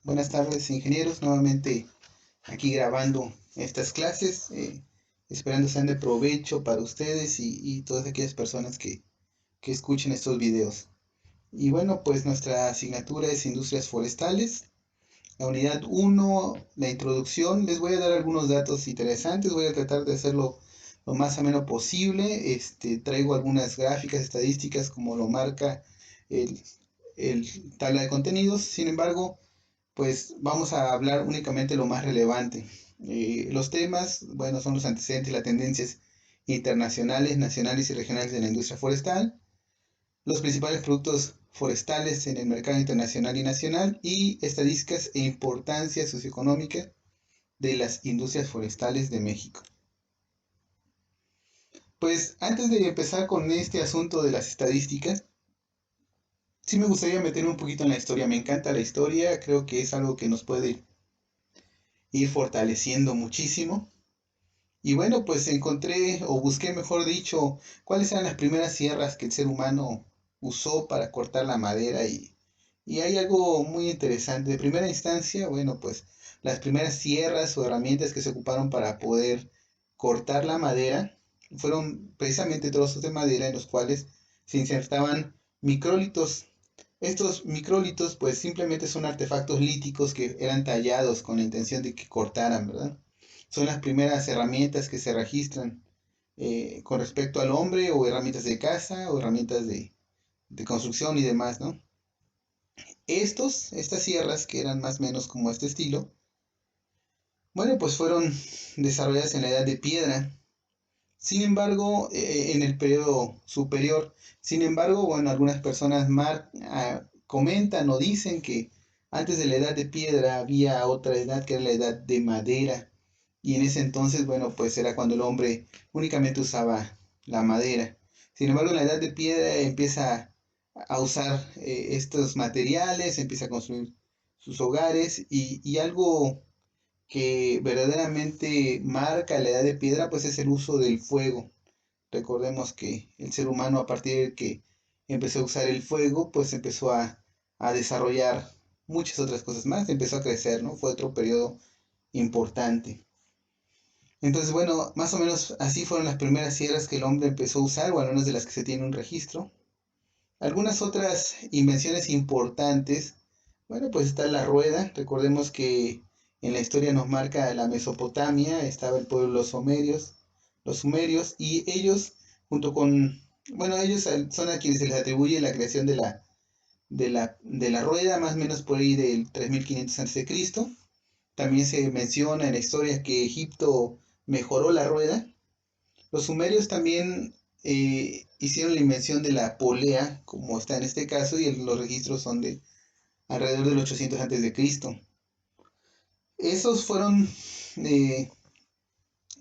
Buenas tardes, ingenieros. Nuevamente aquí grabando estas clases, esperando sean de provecho para ustedes y todas aquellas personas que escuchen estos videos. Y bueno, pues nuestra asignatura es Industrias Forestales. La unidad 1, la introducción. Les voy a dar algunos datos interesantes. Voy a tratar de hacerlo lo más ameno posible. Traigo algunas gráficas estadísticas como lo marca el, el tabla de contenidos. Sin embargo, pues vamos a hablar únicamente lo más relevante. Los temas, bueno, son los antecedentes y las tendencias internacionales, nacionales y regionales de la industria forestal, los principales productos forestales en el mercado internacional y nacional, y estadísticas e importancia socioeconómica de las industrias forestales de México. Pues antes de empezar con este asunto de las estadísticas, sí me gustaría meterme un poquito en la historia. Me encanta la historia, creo que es algo que nos puede ir fortaleciendo muchísimo. Y bueno, pues encontré o busqué, mejor dicho, cuáles eran las primeras sierras que el ser humano usó para cortar la madera y hay algo muy interesante. De primera instancia, bueno, pues las primeras sierras o herramientas que se ocuparon para poder cortar la madera fueron precisamente trozos de madera en los cuales se insertaban micrólitos. Estos micrólitos pues simplemente son artefactos líticos que eran tallados con la intención de que cortaran, ¿verdad? Son las primeras herramientas que se registran con respecto al hombre, o herramientas de caza, o herramientas de construcción y demás, ¿no? Estas sierras, que eran más o menos como este estilo, bueno, pues fueron desarrolladas en la Edad de Piedra. Sin embargo, en el periodo superior. Sin embargo, bueno, algunas personas comentan o dicen que antes de la Edad de Piedra había otra edad que era la Edad de Madera. Y en ese entonces, bueno, pues era cuando el hombre únicamente usaba la madera. Sin embargo, en la Edad de Piedra empieza a usar estos materiales, empieza a construir sus hogares y algo que verdaderamente marca la Edad de Piedra, pues es el uso del fuego. Recordemos que el ser humano, a partir de que empezó a usar el fuego, pues empezó a desarrollar muchas otras cosas más, empezó a crecer, ¿no? Fue otro periodo importante. Entonces, bueno, más o menos así fueron las primeras sierras que el hombre empezó a usar, o al menos de las que se tiene un registro. Algunas otras invenciones importantes, bueno, pues está la rueda. Recordemos que en la historia nos marca la Mesopotamia, estaba el pueblo de los sumerios, y ellos, junto con, bueno, ellos son a quienes se les atribuye la creación de la rueda, más o menos por ahí del 3500 a.C. También se menciona en la historia que Egipto mejoró la rueda. Los sumerios también hicieron la invención de la polea, como está en este caso, y los registros son de alrededor del 800 a.C. Esos fueron eh,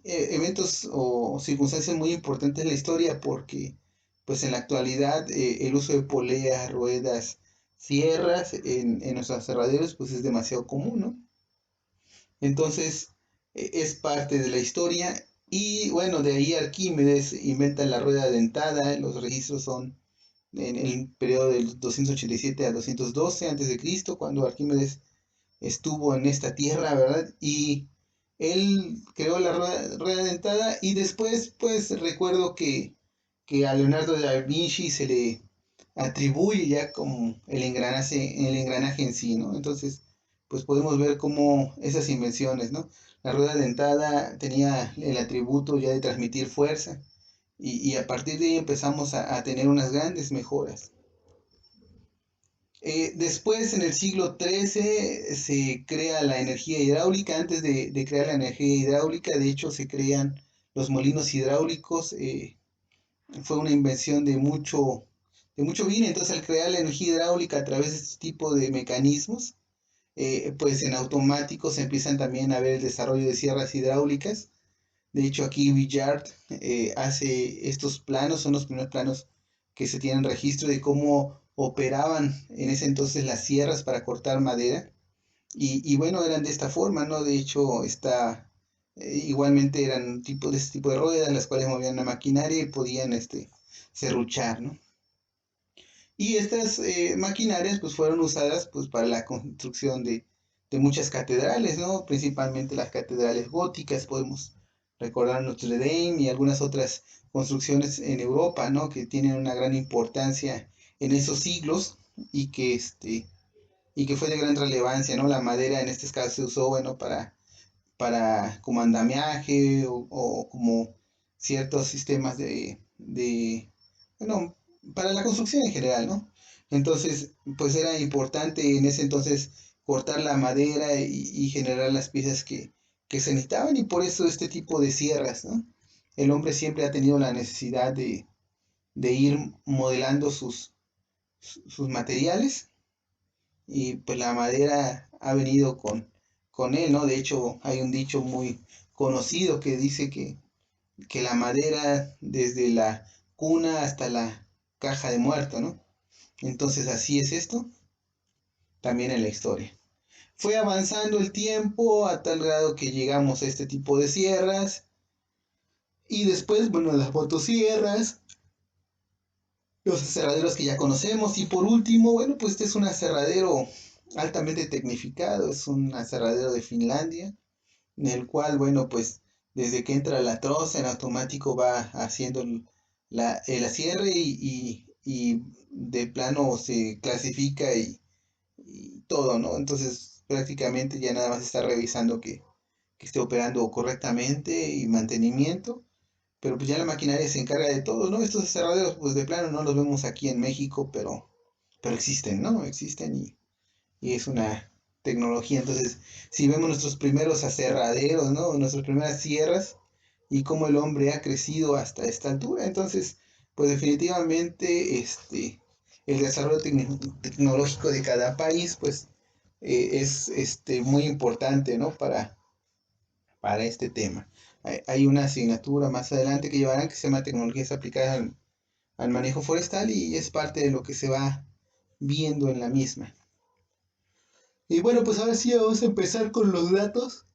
eventos o circunstancias muy importantes en la historia, porque pues en la actualidad el uso de poleas, ruedas, sierras en nuestros aserraderos pues es demasiado común, ¿no? Entonces es parte de la historia. Y bueno, de ahí Arquímedes inventa la rueda dentada. Los registros son en el periodo del 287 a 212 a.C., cuando Arquímedes estuvo en esta tierra, ¿verdad? Y él creó la rueda dentada. Y después, pues recuerdo que a Leonardo da Vinci se le atribuye ya como el engranaje en sí, ¿no? Entonces, pues podemos ver cómo esas invenciones, ¿no? La rueda dentada tenía el atributo ya de transmitir fuerza, y a partir de ahí empezamos a tener unas grandes mejoras. Después, en el siglo XIII, se crea la energía hidráulica. Antes de crear la energía hidráulica, de hecho, se crean los molinos hidráulicos. Fue una invención de mucho bien. Entonces, al crear la energía hidráulica a través de este tipo de mecanismos, pues en automático se empiezan también a ver el desarrollo de sierras hidráulicas. De hecho, aquí Villard hace estos planos, son los primeros planos que se tienen registro de cómo operaban en ese entonces las sierras para cortar madera. Y bueno, eran de esta forma, ¿no? De hecho, igualmente eran este tipo de ruedas, las cuales movían la maquinaria y podían serruchar, ¿no? Y estas maquinarias pues fueron usadas pues para la construcción de muchas catedrales, ¿no? Principalmente las catedrales góticas, podemos recordar Notre Dame y algunas otras construcciones en Europa, ¿no? Que tienen una gran importancia en esos siglos y que fue de gran relevancia, ¿no? La madera en este caso se usó, bueno, para como andamiaje o como ciertos sistemas bueno, para la construcción en general, ¿no? Entonces, pues era importante en ese entonces cortar la madera y generar las piezas que se necesitaban y por eso este tipo de sierras, ¿no? El hombre siempre ha tenido la necesidad de ir modelando sus materiales y pues la madera ha venido con él, ¿no? De hecho, hay un dicho muy conocido que dice que la madera desde la cuna hasta la caja de muerto, ¿no? Entonces así es esto, también en la historia. Fue avanzando el tiempo a tal grado que llegamos a este tipo de sierras y después, bueno, las motosierras, los aserraderos que ya conocemos y por último, bueno, pues este es un aserradero altamente tecnificado, es un aserradero de Finlandia, en el cual, bueno, pues desde que entra la troza en automático va haciendo el acierre y de plano se clasifica y todo, ¿no? Entonces prácticamente ya nada más está revisando que esté operando correctamente y mantenimiento, pero pues ya la maquinaria se encarga de todo, ¿no? Estos aserraderos pues de plano no los vemos aquí en México, pero existen, ¿no? Existen y es una tecnología. Entonces, si vemos nuestros primeros aserraderos, ¿no? Nuestras primeras sierras y cómo el hombre ha crecido hasta esta altura, entonces, pues definitivamente el desarrollo tecnológico de cada país, pues es muy importante, ¿no? Para este tema. Hay una asignatura más adelante que llevarán que se llama tecnologías aplicadas al manejo forestal y es parte de lo que se va viendo en la misma. Y bueno, pues ahora sí vamos a empezar con los datos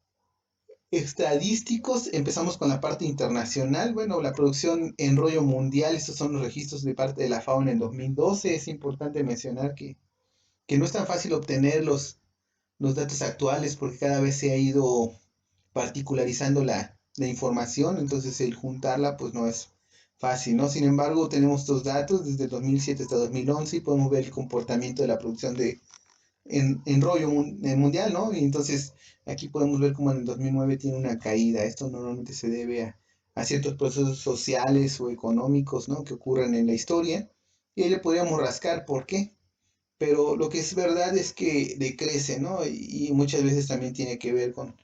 estadísticos. Empezamos con la parte internacional. Bueno, la producción en rollo mundial, estos son los registros de parte de la FAO en 2012. Es importante mencionar que no es tan fácil obtener los datos actuales porque cada vez se ha ido particularizando la información, entonces el juntarla pues no es fácil, ¿no? Sin embargo, tenemos estos datos desde 2007 hasta 2011 y podemos ver el comportamiento de la producción en rollo mundial, ¿no? Y entonces aquí podemos ver cómo en el 2009 tiene una caída. Esto normalmente se debe a ciertos procesos sociales o económicos, ¿no? Que ocurren en la historia. Y ahí le podríamos rascar por qué. Pero lo que es verdad es que decrece, ¿no? Y muchas veces también tiene que ver con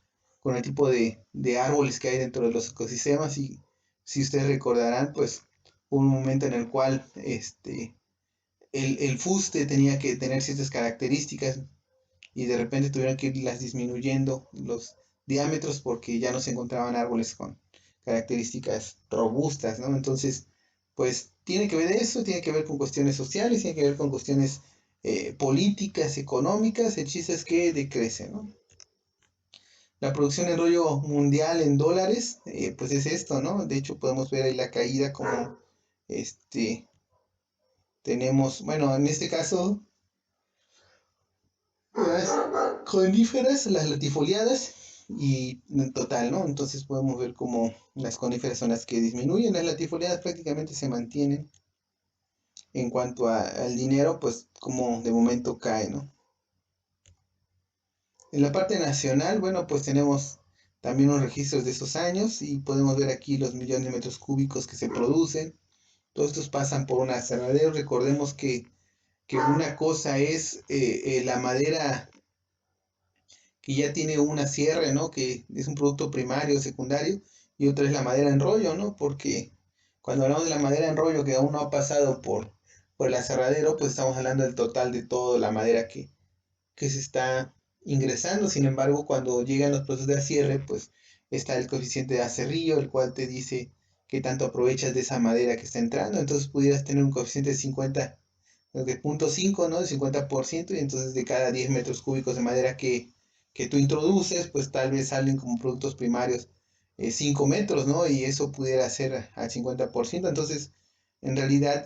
el tipo de árboles que hay dentro de los ecosistemas. Y si ustedes recordarán, pues hubo un momento en el cual el fuste tenía que tener ciertas características y de repente tuvieron que irlas disminuyendo los diámetros porque ya no se encontraban árboles con características robustas, ¿no? Entonces, pues tiene que ver eso, tiene que ver con cuestiones sociales, tiene que ver con cuestiones políticas, económicas, el chiste es que decrece, ¿no? La producción en rollo mundial en dólares, pues es esto, ¿no? De hecho, podemos ver ahí la caída como este tenemos, bueno, en este caso las coníferas, las latifoliadas y en total, ¿no? Entonces podemos ver cómo las coníferas son las que disminuyen, las latifoliadas prácticamente se mantienen. En cuanto al dinero, pues como de momento cae, ¿no? En la parte nacional, bueno, pues tenemos también unos registros de esos años y podemos ver aquí los millones de metros cúbicos que se producen. Todos estos pasan por un aserradero. Recordemos que una cosa es la madera que ya tiene una cierre, ¿no? Que es un producto primario, secundario, y otra es la madera en rollo, ¿no? Porque cuando hablamos de la madera en rollo que aún no ha pasado por el aserradero, pues estamos hablando del total de toda la madera que se está ingresando. Sin embargo, cuando llegan los procesos de cierre, pues está el coeficiente de acerrillo, el cual te dice qué tanto aprovechas de esa madera que está entrando. Entonces pudieras tener un coeficiente de 50, de 0.5, ¿no? De 50%, y entonces de cada 10 metros cúbicos de madera que tú introduces, pues tal vez salen como productos primarios 5 metros, ¿no? Y eso pudiera ser al 50%. Entonces, en realidad,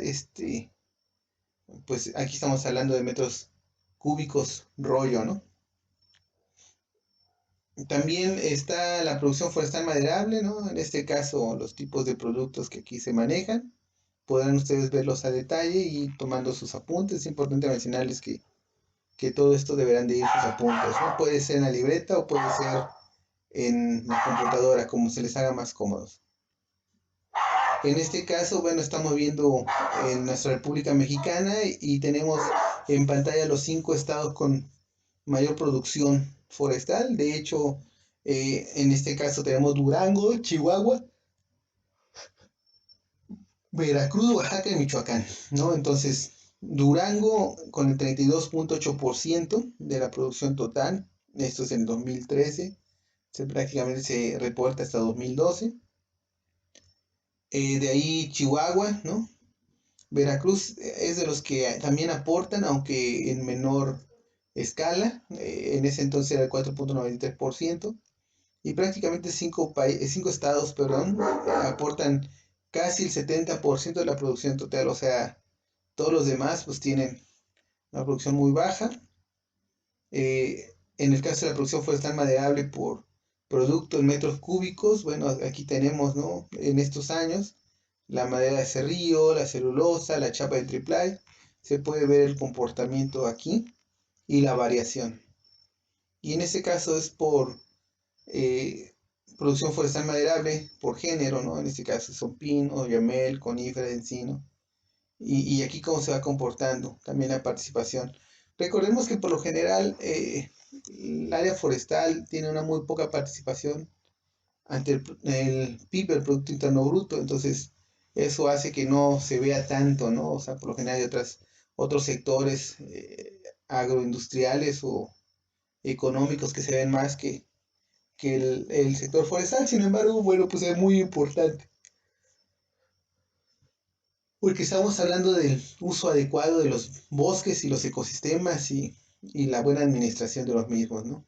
pues aquí estamos hablando de metros cúbicos rollo, ¿no? También está la producción forestal maderable, ¿no? En este caso, los tipos de productos que aquí se manejan. Podrán ustedes verlos a detalle y tomando sus apuntes. Es importante mencionarles que todo esto deberán de ir sus apuntes, ¿no? Puede ser en la libreta o puede ser en la computadora, como se les haga más cómodos. En este caso, bueno, estamos viendo en nuestra República Mexicana y tenemos en pantalla los 5 estados con mayor producción forestal. De hecho, en este caso tenemos Durango, Chihuahua, Veracruz, Oaxaca y Michoacán, ¿no? Entonces, Durango con el 32.8% de la producción total, esto es en 2013, prácticamente se reporta hasta 2012. De ahí Chihuahua, ¿no? Veracruz es de los que también aportan, aunque en menor escala. En ese entonces era el 4.93%. Y prácticamente cinco estados, perdón, aportan casi el 70% de la producción total. O sea, todos los demás pues tienen una producción muy baja. En el caso de la producción forestal maderable por producto en metros cúbicos, bueno, aquí tenemos, ¿no? En estos años, la madera de serrío, la celulosa, la chapa de triplay, se puede ver el comportamiento aquí y la variación. Y en este caso es por eh, producción forestal maderable, por género, ¿no? En este caso son pino, oyamel, conífera, encino. Y aquí cómo se va comportando también la participación. Recordemos que por lo general el área forestal tiene una muy poca participación ante el PIB, el Producto Interno Bruto, entonces eso hace que no se vea tanto, ¿no? O sea, por lo general hay otros sectores agroindustriales o económicos que se ven más que el sector forestal, sin embargo, bueno, pues es muy importante. Porque estamos hablando del uso adecuado de los bosques y los ecosistemas y la buena administración de los mismos, ¿no?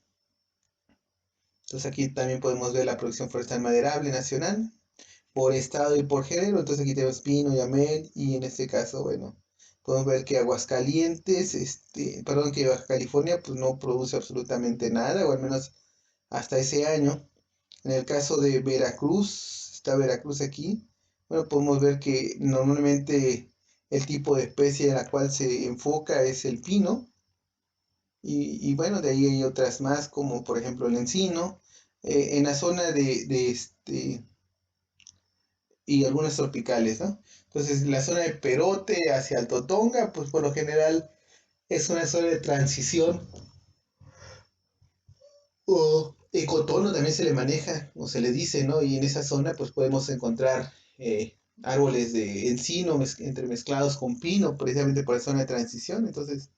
Entonces aquí también podemos ver la producción forestal maderable nacional por estado y por género. Entonces aquí tenemos pino, yamel y en este caso, bueno, podemos ver que Aguascalientes, perdón, que Baja California pues no produce absolutamente nada, o al menos hasta ese año. En el caso de Veracruz, está Veracruz aquí, bueno, podemos ver que normalmente el tipo de especie en la cual se enfoca es el pino, y bueno, de ahí hay otras más, como por ejemplo el encino, en la zona y algunas tropicales, ¿no? Entonces, la zona de Perote hacia Alto Tonga, pues por lo general es una zona de transición o ecotono también se le maneja o se le dice, ¿no? Y en esa zona pues podemos encontrar árboles de encino entremezclados con pino, precisamente por la zona de transición. Entonces,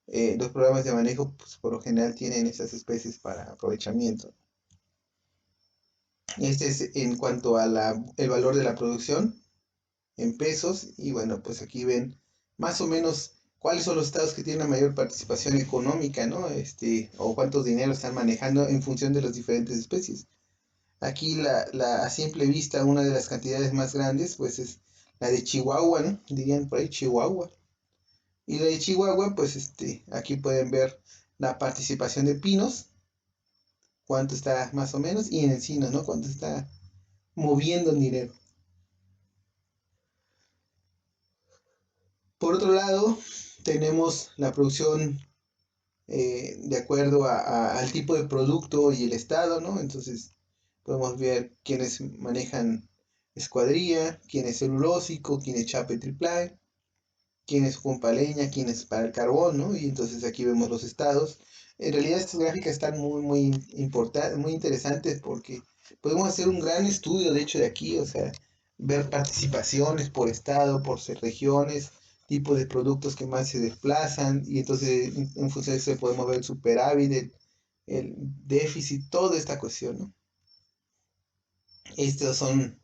los programas de manejo pues, por lo general tienen esas especies para aprovechamiento. Este es en cuanto a el valor de la producción en pesos y bueno, pues aquí ven más o menos cuáles son los estados que tienen la mayor participación económica, ¿no? O cuántos dinero están manejando en función de las diferentes especies. Aquí a simple vista una de las cantidades más grandes pues es la de Chihuahua, ¿no? Dirían por ahí Chihuahua. Y la de Chihuahua pues aquí pueden ver la participación de pinos, cuánto está más o menos, y en encinos, ¿no? Cuánto está moviendo el dinero. Por otro lado, tenemos la producción de acuerdo al tipo de producto y el estado, ¿no? Entonces podemos ver quiénes manejan escuadrilla, quién es celulósico, quién es chape triple, quién es junpa leña, quién es para el carbón, ¿no? Y entonces aquí vemos los estados. En realidad estas gráficas están muy importantes, muy interesantes porque podemos hacer un gran estudio, de hecho, de aquí, o sea, ver participaciones por estado, por regiones, tipo de productos que más se desplazan, y entonces en función de eso podemos ver el superávit, el déficit, toda esta cuestión, ¿no? Estos son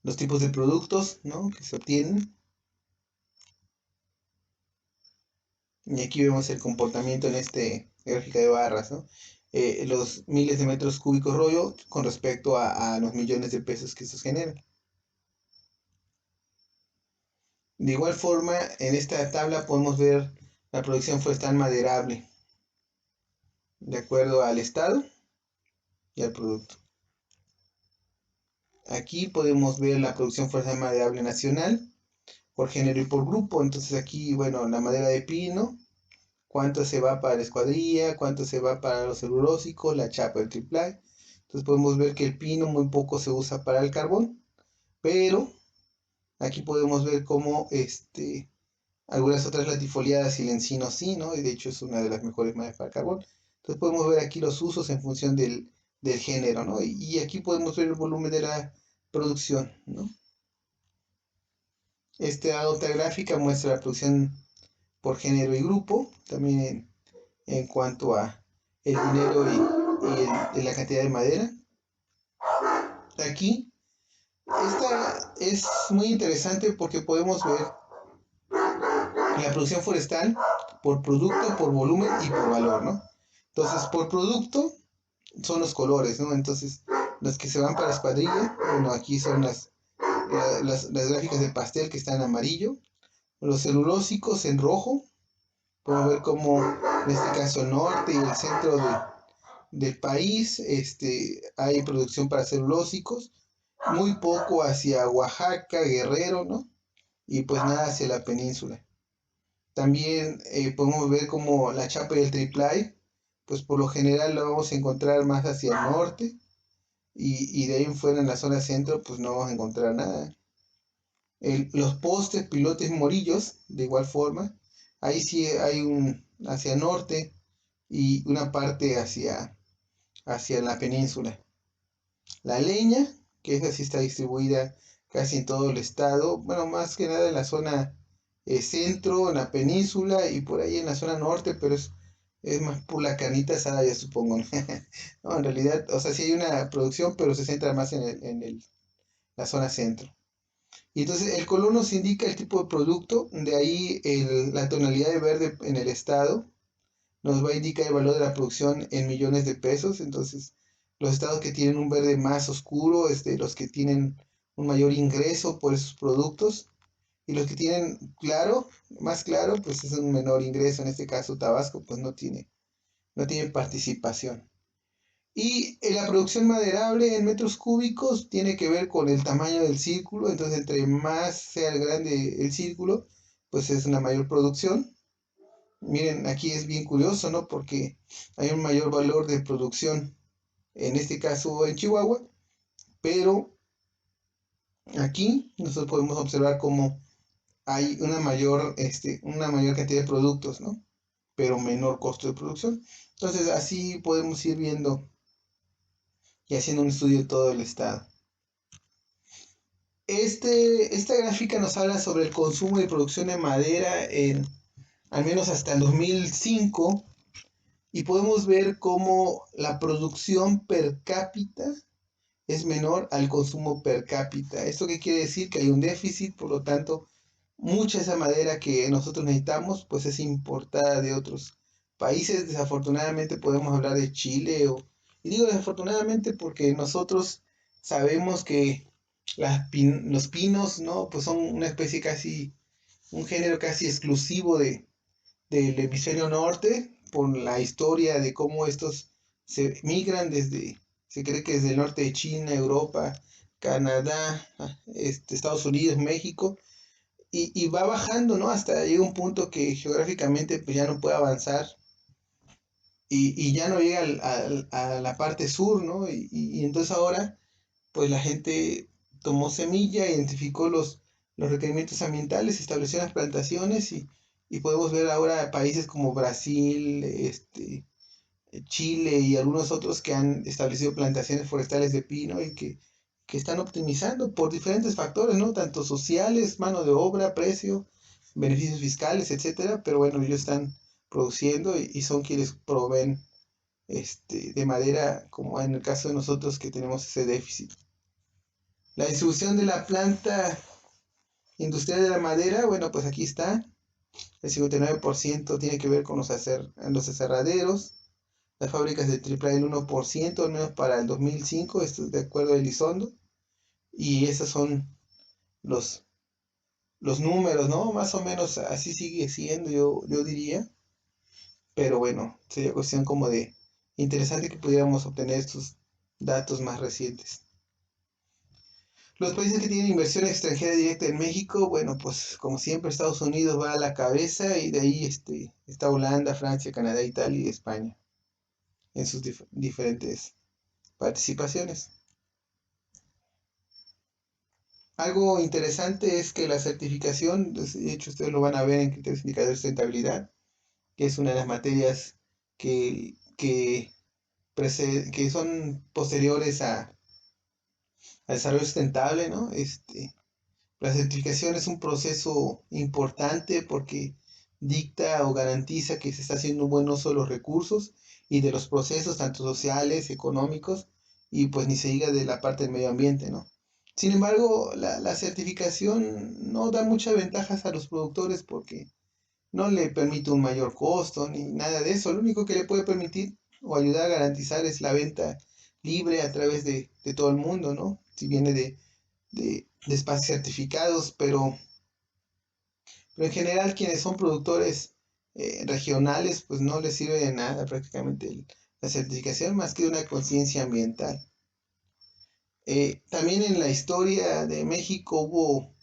los tipos de productos, ¿no? Que se obtienen. Y aquí vemos el comportamiento en gráfica de barras, ¿no? Los miles de metros cúbicos rollo con respecto a los millones de pesos que estos generan. De igual forma, en esta tabla podemos ver la producción forestal maderable de acuerdo al estado y al producto. Aquí podemos ver la producción forestal maderable nacional por género y por grupo. Entonces aquí, bueno, la madera de pino, cuánto se va para la escuadrilla, cuánto se va para los celulósicos, la chapa, el triplay. Entonces podemos ver que el pino muy poco se usa para el carbón, pero aquí podemos ver cómo algunas otras latifoliadas y el encino sí, ¿no? Y de hecho es una de las mejores maderas para el carbón. Entonces podemos ver aquí los usos en función del género, ¿no? Y aquí podemos ver el volumen de la producción, ¿no? Esta otra gráfica muestra la producción por género y grupo, también en cuanto a el dinero y la cantidad de madera. Aquí, esta es muy interesante porque podemos ver la producción forestal por producto, por volumen y por valor, ¿no? Entonces, por producto son los colores, ¿no? Entonces, los que se van para escuadrilla, bueno, aquí son las gráficas de pastel que están en amarillo, los celulósicos en rojo. Podemos ver cómo en este caso el norte y el centro del país hay producción para celulósicos, muy poco hacia Oaxaca, Guerrero, ¿no? Y pues nada hacia la península. También podemos ver como la chapa y el triplay, pues por lo general lo vamos a encontrar más hacia el norte y de ahí en fuera en la zona centro pues no vamos a encontrar nada. Los postes, pilotes, morillos, de igual forma, ahí sí hay un hacia el norte y una parte hacia la península. La leña, que esa sí está distribuida casi en todo el estado, bueno, más que nada en la zona centro, en la península y por ahí en la zona norte, pero es más por la carnita asada, ya supongo. ¿No? No, en realidad, o sea, sí hay una producción, pero se centra más en la zona centro. Y entonces el color nos indica el tipo de producto, de ahí la tonalidad de verde en el estado nos va a indicar el valor de la producción en millones de pesos. Entonces, los estados que tienen un verde más oscuro, los que tienen un mayor ingreso por esos productos, y los que tienen claro, más claro, pues es un menor ingreso. En este caso, Tabasco, pues no tiene participación. Y la producción maderable en metros cúbicos tiene que ver con el tamaño del círculo. Entonces, entre más sea grande el círculo, pues es una mayor producción. Miren, aquí es bien curioso, ¿no? Porque hay un mayor valor de producción, en este caso en Chihuahua, pero aquí nosotros podemos observar cómo hay una mayor cantidad de productos, ¿no? Pero menor costo de producción. Entonces, así podemos ir viendo y haciendo un estudio de todo el estado. Esta gráfica nos habla sobre el consumo y producción de madera al menos hasta el 2005. Y podemos ver cómo la producción per cápita es menor al consumo per cápita. ¿Esto qué quiere decir? Que hay un déficit, por lo tanto, mucha de esa madera que nosotros necesitamos, pues es importada de otros países. Desafortunadamente podemos hablar de Chile, y digo desafortunadamente porque nosotros sabemos que los pinos, ¿no? Pues son una especie casi, un género casi exclusivo del hemisferio norte, por la historia de cómo estos se migran se cree que desde el norte de China, Europa, Canadá, Estados Unidos, México, y va bajando, ¿no? Hasta llega un punto que geográficamente pues ya no puede avanzar y ya no llega a la parte sur, ¿no? Y entonces ahora, pues la gente tomó semilla, identificó los requerimientos ambientales, estableció las plantaciones y podemos ver ahora países como Brasil, Chile y algunos otros que han establecido plantaciones forestales de pino y que están optimizando por diferentes factores, ¿no? Tanto sociales, mano de obra, precio, beneficios fiscales, etcétera, pero bueno, ellos están produciendo y son quienes proveen de madera, como en el caso de nosotros que tenemos ese déficit. La distribución de la planta industrial de la madera, bueno, pues aquí está. El 59% tiene que ver con los aserraderos. Las fábricas de AAA el 1%, al menos para el 2005, esto es de acuerdo a Elizondo. Y esos son los, los números, ¿no? Más o menos así sigue siendo, yo diría. Pero bueno, sería cuestión como de interesante que pudiéramos obtener estos datos más recientes. Los países que tienen inversión extranjera directa en México, bueno, pues como siempre Estados Unidos va a la cabeza y de ahí está Holanda, Francia, Canadá, Italia y España en sus diferentes participaciones. Algo interesante es que la certificación, de hecho ustedes lo van a ver en criterios indicadores de rentabilidad, que es una de las materias que son posteriores al desarrollo sustentable, ¿no? La certificación es un proceso importante porque dicta o garantiza que se está haciendo un buen uso de los recursos y de los procesos, tanto sociales, económicos, y pues ni se diga de la parte del medio ambiente, ¿no? Sin embargo, la certificación no da muchas ventajas a los productores porque no le permite un mayor costo ni nada de eso. Lo único que le puede permitir o ayudar a garantizar es la venta libre a través de todo el mundo, ¿no? Si viene de espacios certificados, pero en general quienes son productores regionales, pues no les sirve de nada prácticamente la certificación más que una conciencia ambiental. También en la historia de México hubo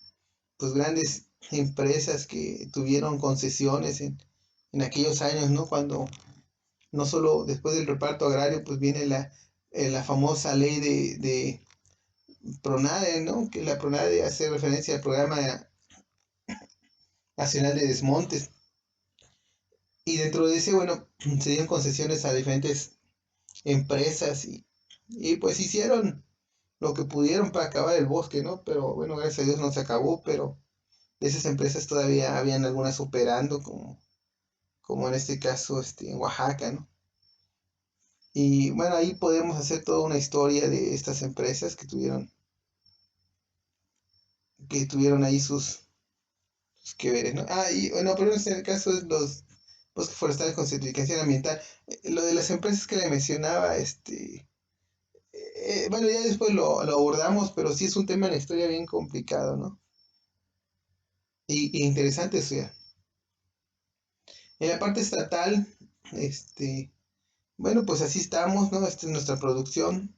pues grandes empresas que tuvieron concesiones en aquellos años, ¿no? Cuando no solo después del reparto agrario, pues viene la famosa ley de PRONADE, ¿no? Que la PRONADE hace referencia al Programa Nacional de Desmontes. Y dentro de ese, bueno, se dieron concesiones a diferentes empresas y pues hicieron lo que pudieron para acabar el bosque, ¿no? Pero bueno, gracias a Dios no se acabó, pero de esas empresas todavía habían algunas operando, como en este caso en Oaxaca, ¿no? Y bueno, ahí podemos hacer toda una historia de estas empresas que tuvieron ahí sus que veres, ¿no? Ah, y bueno, pero en este caso es los bosques forestales con certificación ambiental. Lo de las empresas que le mencionaba, bueno, ya después lo abordamos, pero sí es un tema en la historia bien complicado, ¿no? Y interesante eso ya. En la parte estatal, bueno, pues así estamos, ¿no? Esta es nuestra producción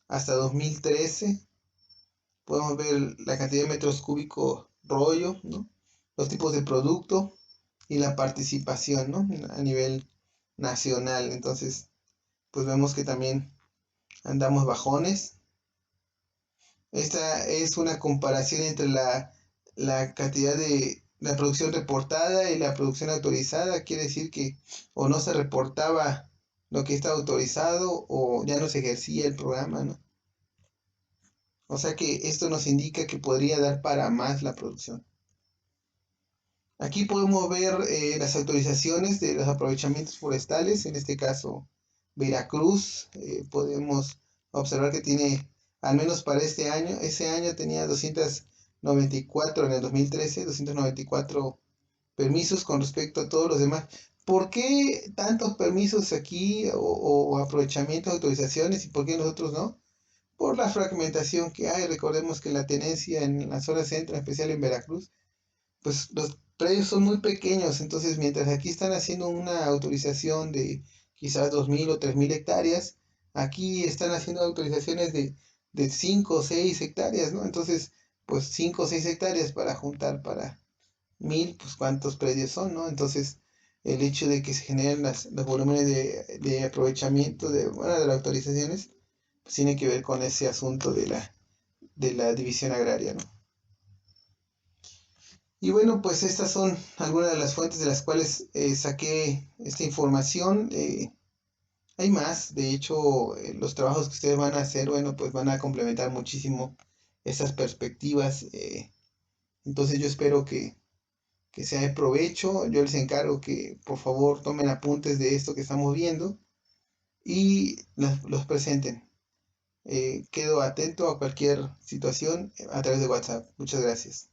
hasta 2013. Podemos ver la cantidad de metros cúbicos rollo, ¿no? Los tipos de producto y la participación, ¿no? A nivel nacional. Entonces, pues vemos que también andamos bajones. Esta es una comparación entre la cantidad de la producción reportada y la producción autorizada. Quiere decir que o no se reportaba lo que está autorizado o ya no se ejercía el programa, ¿no? O sea que esto nos indica que podría dar para más la producción. Aquí podemos ver las autorizaciones de los aprovechamientos forestales, en este caso Veracruz. Podemos observar que tiene, al menos para este año, ese año tenía 294 en el 2013, 294 permisos con respecto a todos los demás. ¿Por qué tantos permisos aquí o aprovechamientos, autorizaciones y por qué nosotros no? Por la fragmentación que hay. Recordemos que la tenencia en la zona centro, en especial en Veracruz, pues los predios son muy pequeños, entonces mientras aquí están haciendo una autorización de quizás 2.000 o 3.000 hectáreas, aquí están haciendo autorizaciones de 5 o 6 hectáreas, ¿no? Entonces, pues 5 o 6 hectáreas para juntar para 1.000, pues cuántos predios son, ¿no? Entonces, el hecho de que se generen los volúmenes de aprovechamiento bueno, de las autorizaciones, pues tiene que ver con ese asunto de la división agraria, ¿no? Y bueno, pues estas son algunas de las fuentes de las cuales saqué esta información. Hay más, de hecho, los trabajos que ustedes van a hacer, bueno, pues van a complementar muchísimo esas perspectivas. Entonces yo espero que sea de provecho. Yo les encargo que por favor tomen apuntes de esto que estamos viendo y los presenten. Quedo atento a cualquier situación a través de WhatsApp. Muchas gracias.